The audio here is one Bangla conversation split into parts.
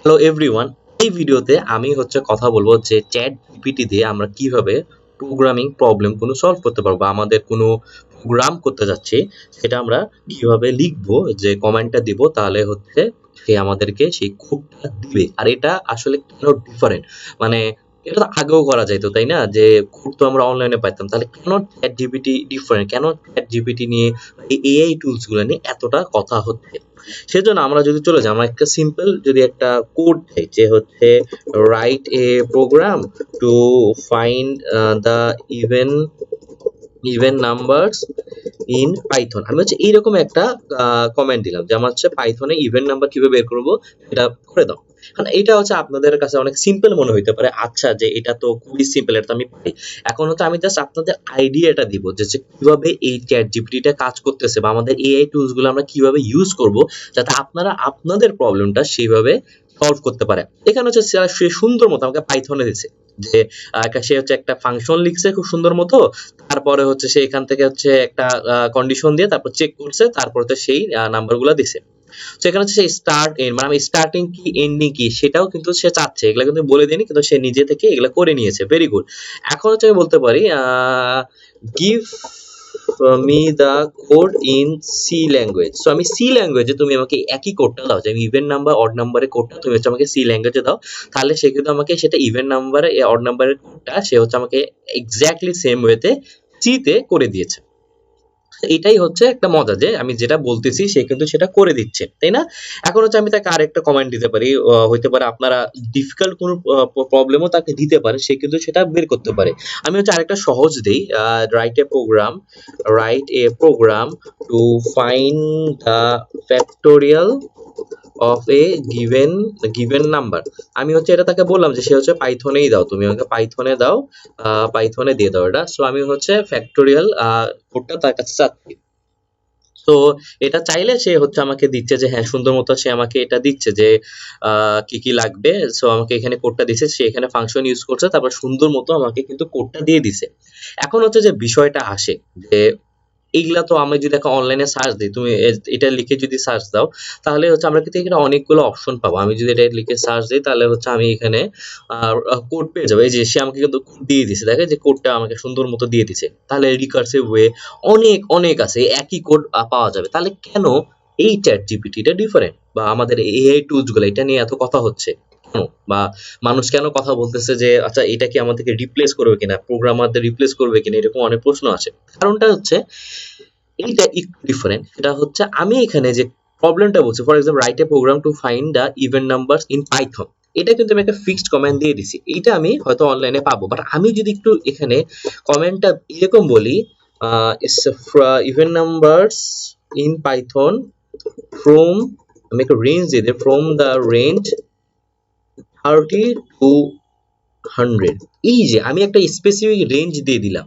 হ্যালো এভরিওয়ান, এই ভিডিওতে আমি কথা বলবো যে চ্যাট জিপিটি দিয়ে আমরা কিভাবে প্রোগ্রামিং প্রবলেম কোনো সলভ করতে পারবো। আমাদের কোনো প্রোগ্রাম করতে যাচ্ছি, সেটা আমরা কিভাবে লিখবো, যে কমান্ডটা দিব তাহলে সে আমাদেরকে সেই কোডটা দিবে। আর এটা আসলে কেন ডিফারেন্ট, মানে এটা তো আগেও করা যাইতো তাই না, যে কোড তো আমরা অনলাইনে পাইতাম, তাহলে কেন চ্যাট জিপিটি ডিফারেন্ট, কেন চ্যাট জিপিটি নিয়ে এই এআই টুলস গুলো নিয়ে এতটা কথা হচ্ছে। সেজন্য আমরা যদি চলে যাই, আমরা একটা সিম্পল যদি একটা কোড চাই, যে write a program to find the even even numbers in Python. আমি এইরকম একটা কমেন্ট দিলাম যে আমার পাইথনে ইভেন নাম্বার কিভাবে বের করবো এটা করে দাও। কারণ এটা আপনাদের কাছে অনেক সিম্পল মনে হইতে পারে, আচ্ছা যে এটা তো খুবই সিম্পল, এটা তো আমি পারি। এখন আমি জাস্ট আপনাদের আইডিয়াটা দিব যে কিভাবে এই চ্যাট জিপিটিটা কাজ করতেছে, বা আমাদের এআই টুলস গুলো আমরা কিভাবে ইউজ করব, যাতে আপনারা আপনাদের প্রবলেমটা সেইভাবে সলভ করতে পারে। এখানে সে সুন্দর মতো আমাকে পাইথনে দিচ্ছে, যে সে একটা ফাংশন লিখছে খুব সুন্দর মতো, তারপরে সে এখান থেকে একটা কন্ডিশন দিয়ে তারপর চেক করছে, তারপর সেই নাম্বারগুলো দিছে। সেখানে সেই স্টার্ট এন্ড, মানে আমি স্টার্টিং কি এন্ডিং কি সেটাও কিন্তু সে চাচ্ছে, এগুলো কিন্তু বলে দেয়নি, কিন্তু সে নিজে থেকে এগুলো করে নিয়েছে। Very good. এখন আমি বলতে পারি give me the code in C language. So আমি সি ল্যাঙ্গুয়েজে তুমি আমাকে একই কোডটা দাও, যে আমি ইভেন নাম্বার অড নাম্বারের কোডটা তুমি আমাকে সি ল্যাঙ্গুয়েজে দাও, তাহলে সে কিন্তু আমাকে সেটা ইভেন নাম্বারে অড নাম্বারের কোডটা সে আমাকে এক্স্যাক্টলি সেম ওয়েতে সি তে করে দিয়েছে। এটাই একটা মজা, যে আমি যেটা বলতেছি সে কিন্তু সেটা করে দিচ্ছে, তাই না? এখন আমি তাকে আরেকটা কমান্ড দিতে পারি, হইতে পারে আপনারা ডিফিকাল্ট কোনো প্রবলেমও তাকে দিতে পারে, সে কিন্তু সেটা বের করতে পারে। আমি আরেকটা সহজ দেই, write a program to find the factorial of a given number. আমি এটা তাকে বললাম যে সে পাইথনেই দাও, তুমি আমাকে পাইথনে দাও, পাইথনে দিয়ে দাও এটা। সো আমি ফ্যাক্টোরিয়াল কোডটা তার কাছে চাচ্ছি। তো এটা চাইলে সে আমাকে দিচ্ছে, যে হ্যাঁ সুন্দর মতো সে আমাকে এটা দিচ্ছে, যে কি কি লাগবে। সো আমাকে এখানে কোডটা দিচ্ছে, সে এখানে ফাংশন ইউজ করছে, তারপর সুন্দর মতো আমাকে কিন্তু কোডটা দিয়ে দিছে। এখন যে বিষয়টা আসে, যে এইগুলা তো আমি যদি একটা অনলাইনে সার্চ দিই, তুমি এটা লিখে যদি সার্চ দাও, তাহলে আমরা কিন্তু এখানে অনেকগুলো অপশন পাবো। আমি যদি এটা লিখে সার্চ দিই, তাহলে আমি এখানে কোড পেয়ে যাবো। এই যে সে আমাকে কিন্তু কোড দিয়ে দিছে, দেখে যে কোডটা আমাকে সুন্দর মতো দিয়ে দিছে। তাহলে রিকার্সিভ ওয়ে অনেক অনেক আছে, একই কোড পাওয়া যাবে। তাহলে কেন এই চ্যাট জিপিটিটা ডিফারেন্ট, বা আমাদের এআই টুলস গুলো এটা নিয়ে এত কথা হচ্ছে কেন, বা মানুষ কেন কথা বলতেছে যে আচ্ছা এটা কি আমাদেরকে রিপ্লেস করবে কিনা, প্রোগ্রামারদের রিপ্লেস করবে কিনা, এরকম অনেক প্রশ্ন আছে। কারণটা এইটা একটু ডিফারেন্ট। সেটা আমি এখানে যে প্রবলেমটা বলছি, for example write a program to find the even numbers in Python, এটা কিন্তু আমি একটা ফিক্সড কমান্ড দিয়ে দিছি, এইটা আমি হয়তো অনলাইনে পাবো। বাট আমি যদি একটু এখানে কমান্ডটা এরকম বলি, even numbers in Python from, আমি একটা রেঞ্জ দিয়ে দিই, ফ্রম দ্য রেঞ্জ 30 to 100। এই যে আমি একটা স্পেসিফিক রেঞ্জ দিয়ে দিলাম,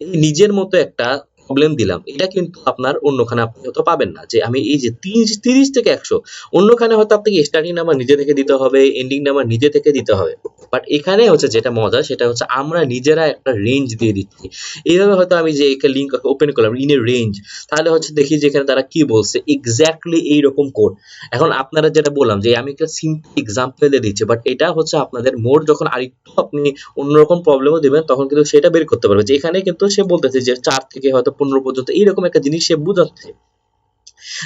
এই নিজের মতো একটা প্রবলেম দিলাম, এটা কিন্তু আপনার অন্যখানে আপনি হয়তো পাবেন না। যে আমি এই যে 30 থেকে 100, অন্যখানে হয়তো আপনাকে স্টার্টিং নাম্বার নিজে থেকে দিতে হবে, এন্ডিং নাম্বার নিজে থেকে দিতে হবে। বাট এখানে যেটা মজা, সেটা আমরা নিজেরা একটা রেঞ্জ দিয়ে দিচ্ছি। এইভাবে হয়তো আমি যে একটা লিঙ্ক ওপেন করলাম ইন এ রেঞ্জ, তাহলে দেখি যে এখানে তারা কি বলছে, এক্স্যাক্টলি এইরকম কোড। এখন আপনারা যেটা বললাম যে আমি একটা সিম্পল এক্সাম্পল দিয়ে দিচ্ছি, বাট এটা আপনাদের মোড যখন আরেকটু আপনি অন্যরকম প্রবলেমও দিবেন, তখন কিন্তু সেটা বের করতে পারবে। যে এখানে কিন্তু সে বলতেছে যে 4 থেকে হয়তো 15 পর্যন্ত এইরকম একটা জিনিস সে বুঝাচ্ছে,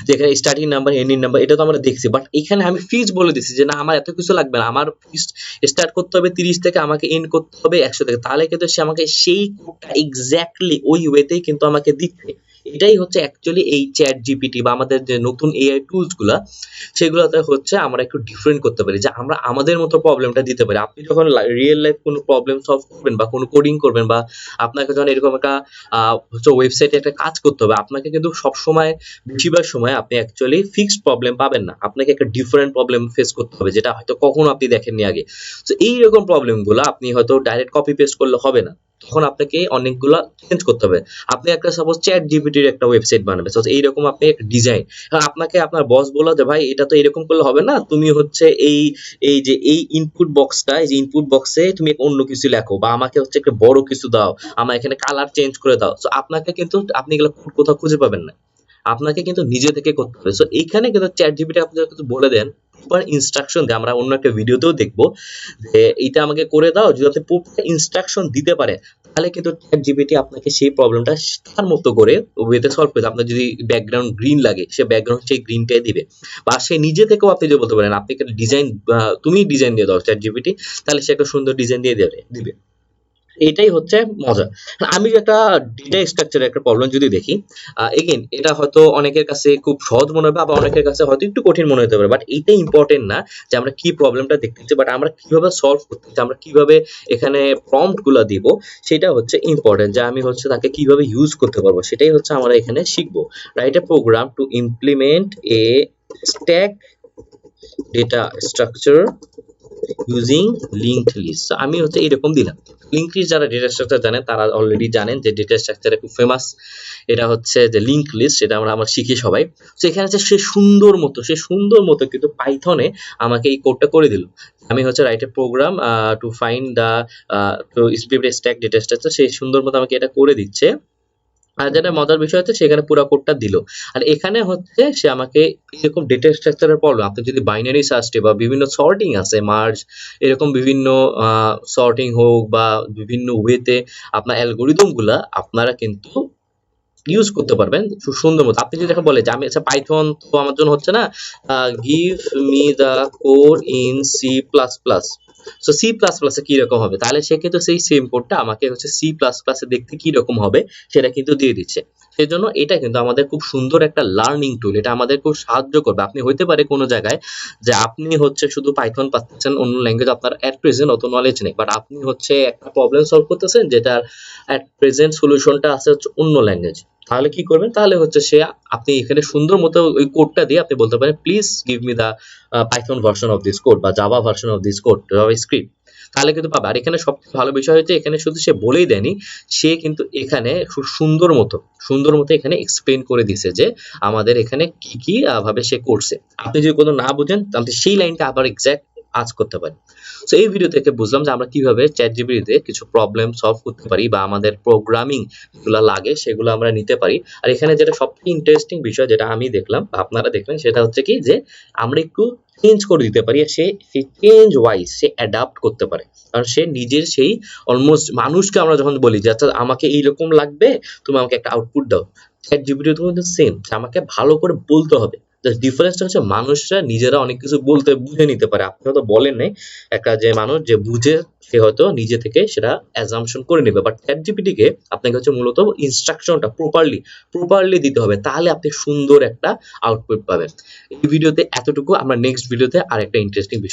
যে এখানে স্টার্টিং নাম্বার এন্ডিং নাম্বার এটা তো আমরা দেখছি। বাট এখানে আমি ফিক্স বলে দিচ্ছি যে না, আমার এত কিছু লাগবে না, আমার ফিক্স স্টার্ট করতে হবে 30 থেকে, আমাকে এন্ড করতে হবে 100 থেকে। তাহলে কিন্তু সে আমাকে সেই কোডটা এক্স্যাক্টলি ওই ওয়েতেই কিন্তু আমাকে দিচ্ছে। এটাই অ্যাকচুয়ালি এই চ্যাট জিপিটি বা আমাদের যে নতুন এআই টুলস গুলা, সেগুলোতে আমরা একটু ডিফারেন্ট করতে পারি, যে আমরা আমাদের মতো প্রবলেমটা দিতে পারি। আপনি যখন রিয়েল লাইফ কোনো প্রবলেম সলভ করবেন বা কোনো কোডিং করবেন, বা আপনাকে যখন এরকম একটা ওয়েবসাইটে একটা কাজ করতে হবে, আপনাকে কিন্তু সবসময়, বেশিরভাগ সময় আপনি অ্যাকচুয়ালি ফিক্সড প্রবলেম পাবেন না, আপনাকে একটা ডিফারেন্ট প্রবলেম ফেস করতে হবে, যেটা হয়তো কখনো আপনি দেখেননি আগে। তো এইরকম প্রবলেমগুলো আপনি হয়তো ডাইরেক্ট কপি পেস্ট করলে হবে না, তখন আপনাকে অনেকগুলো চেঞ্জ করতে হবে। আপনি একটা সাপোজ চ্যাট জিপিটির একটা ওয়েবসাইট বানাবেন, সো এইরকম আপনি একটা ডিজাইন, আপনাকে আপনার বস বলল যে ভাই এটা তো এরকম করলে হবে না, তুমি এই এই যে এই ইনপুট বক্সটা, এই যে ইনপুট বক্সে তুমি অন্য কিছু লেখো, বা আমাকে একটা বড় কিছু দাও, আমার এখানে কালার চেঞ্জ করে দাও। সো আপনাকে কিন্তু আপনি এগুলো কোথাও খুঁজে পাবেন না। আপনাকে কিন্তু নিজে থেকে করতে হবে। সো এইখানে কিন্তু ChatGPT আপনাকে কিন্তু বলে দেন প্রপার ইনস্ট্রাকশন দিয়ে, আমরা অন্য একটা ভিডিওতেও দেখবো যে এইটা আমাকে করে দাও, যদি আপনি প্রপার ইনস্ট্রাকশন দিতে পারে তাহলে কিন্তু ChatGPT আপনাকে সেই প্রবলেমটা তার মতো করে ওয়েতে সলভ করে দেবে। আপনার যদি ব্যাকগ্রাউন্ড গ্রিন লাগে সে ব্যাকগ্রাউন্ড সেই গ্রিনটাই দিবে, বা সে নিজে থেকেও আপনি যে বলতে পারেন আপনি একটা ডিজাইন, তুমি ডিজাইন দিয়ে দাও ChatGPT, তাহলে সে একটা সুন্দর ডিজাইন দিয়ে দিবে। এটাই হচ্ছে মজা। আমি একটা ডেটা স্ট্রাকচারের একটা প্রবলেম যদি দেখি, এগেইন এটা হয়তো অনেকের কাছে খুব সহজ মনে হবে, আবার অনেকের কাছে হয়তো একটু কঠিন মনে হতে পারে, বাট এইটাই ইম্পর্টেন্ট না যে আমরা কি প্রবলেমটা দেখতেছি, বাট আমরা কিভাবে সলভ করতেছি, আমরা কিভাবে এখানে প্রম্পট গুলা দিব, সেটা হচ্ছে ইম্পর্টেন্ট, যে আমি হচ্ছে তাকে কিভাবে ইউজ করতে পারবো সেটাই হচ্ছে আমরা এখানে শিখবো। Write a program to implement a stack data structure using linked list. আমি হচ্ছে এরকম দিলাম। লিঙ্কড লিস্ট যারা ডেটা স্ট্রাকচার জানেন তারা অলরেডি জানেন যে ডেটা স্ট্রাকচারে খুব ফেমাস এটা হচ্ছে যে লিঙ্ক লিস্ট, সেটা আমরা শিখি সবাই। তো এখানে হচ্ছে সে সুন্দর মতো কিন্তু পাইথনে আমাকে এই কোডটা করে দিল। আমি হচ্ছে write a program to find the two specific stack data structure, সেই সুন্দর মতো আমাকে এটা করে দিচ্ছে। আর যেটা মজার বিষয় হচ্ছে সেখানে পুরো কোডটা দিল। আর এখানে হচ্ছে সে আমাকে এরকম ডেটা স্ট্রাকচারের প্রবলেম, আপনি যদি বাইনারি সার্চ বা বিভিন্ন সর্টিং আছে, মার্জ, এরকম বিভিন্ন সর্টিং হোক বা বিভিন্ন ওয়েতে আপনার অ্যালগরিদম গুলা আপনারা কিন্তু ইউজ করতে পারবেন সুন্দর মতো। আপনি যদি এখন বলে যে আমি আচ্ছা পাইথন তো আমার জন্য হচ্ছে না, give me the code in C plus plus. So C plus প্লাসে কিরকম হবে, তাহলে সে কিন্তু সেই সেম কোডটা আমাকে হচ্ছে সি প্লাস প্লাসে দেখতে কিরকম হবে সেটা কিন্তু দিয়ে দিচ্ছে। সেই জন্য এটা কিন্তু আমাদের খুব সুন্দর একটা লার্নিং টুল, এটা আমাদের খুব সাহায্য করবে। আপনি হইতে পারে কোনো জায়গায় যে আপনি হচ্ছে শুধু পাইথন পাচ্ছেন, অন্য ল্যাঙ্গুয়েজ আপনার অ্যাট প্রেজেন্ট অত নলেজ নেই, বাট আপনি হচ্ছে একটা প্রবলেম সলভ করতেছেন যেটার অ্যাট প্রেজেন্ট সলিউশনটা আছে হচ্ছে অন্য ল্যাঙ্গুয়েজ। তাহলে কি করবেন, তাহলে হচ্ছে সে আপনি এখানে সুন্দর মতো ওই কোডটা দিয়ে আপনি বলতে পারেন please give me the python version of this code বা java version of this code, java script, তাহলে কিন্তু পাবে। আর এখানে সবচেয়ে ভালো বিষয় হচ্ছে এখানে শুধু সে বলেই দেয়নি, সে কিন্তু এখানে খুব সুন্দর মতো এখানে এক্সপ্লেন করে দিছে যে আমাদের এখানে কি কি ভাবে সে করছে। আপনি যদি কোনো না বুঝেন তাহলে সেই লাইনটা আবার এক্সাক্ট আজ করতে পারেন। সো এই ভিডিও থেকে বুঝলাম যে আমরা কিভাবে ChatGPT তে কিছু প্রবলেম সলভ করতে পারি বা আমাদের প্রোগ্রামিং যেগুলো লাগে সেগুলো আমরা নিতে পারি। আর এখানে যেটা সবথেকে ইন্টারেস্টিং বিষয় যেটা আমি দেখলাম বা আপনারা দেখলেন সেটা হচ্ছে কি যে আমরা একটু চেঞ্জ করে দিতে পারি, আর সে চেঞ্জ ওয়াইজ সে অ্যাডাপ্ট করতে পারে। কারণ সে নিজের সেই অলমোস্ট মানুষকে আমরা যখন বলি যে আচ্ছা আমাকে এইরকম লাগবে, তুমি আমাকে একটা আউটপুট দাও, ChatGPT তো কিন্তু সেম, আমাকে ভালো করে বলতে হবে। জাস্ট ডিফারেন্সটা হচ্ছে মানুষরা নিজেরা অনেক কিছু বলতে বুঝে নিতে পারে, আপনি হয়তো বলেন নাই, একটা যে মানুষ যে বুঝে সে হয়তো নিজে থেকে সেটা অ্যাজাম্পশন করে নেবে, বাট ChatGPT কে আপনাকে হচ্ছে মূলত ইনস্ট্রাকশনটা প্রপারলি দিতে হবে, তাহলে আপনি সুন্দর একটা আউটপুট পাবেন। এই ভিডিওতে এতটুকু, আমরা নেক্সট ভিডিওতে আরেকটা ইন্টারেস্টিং বিষয়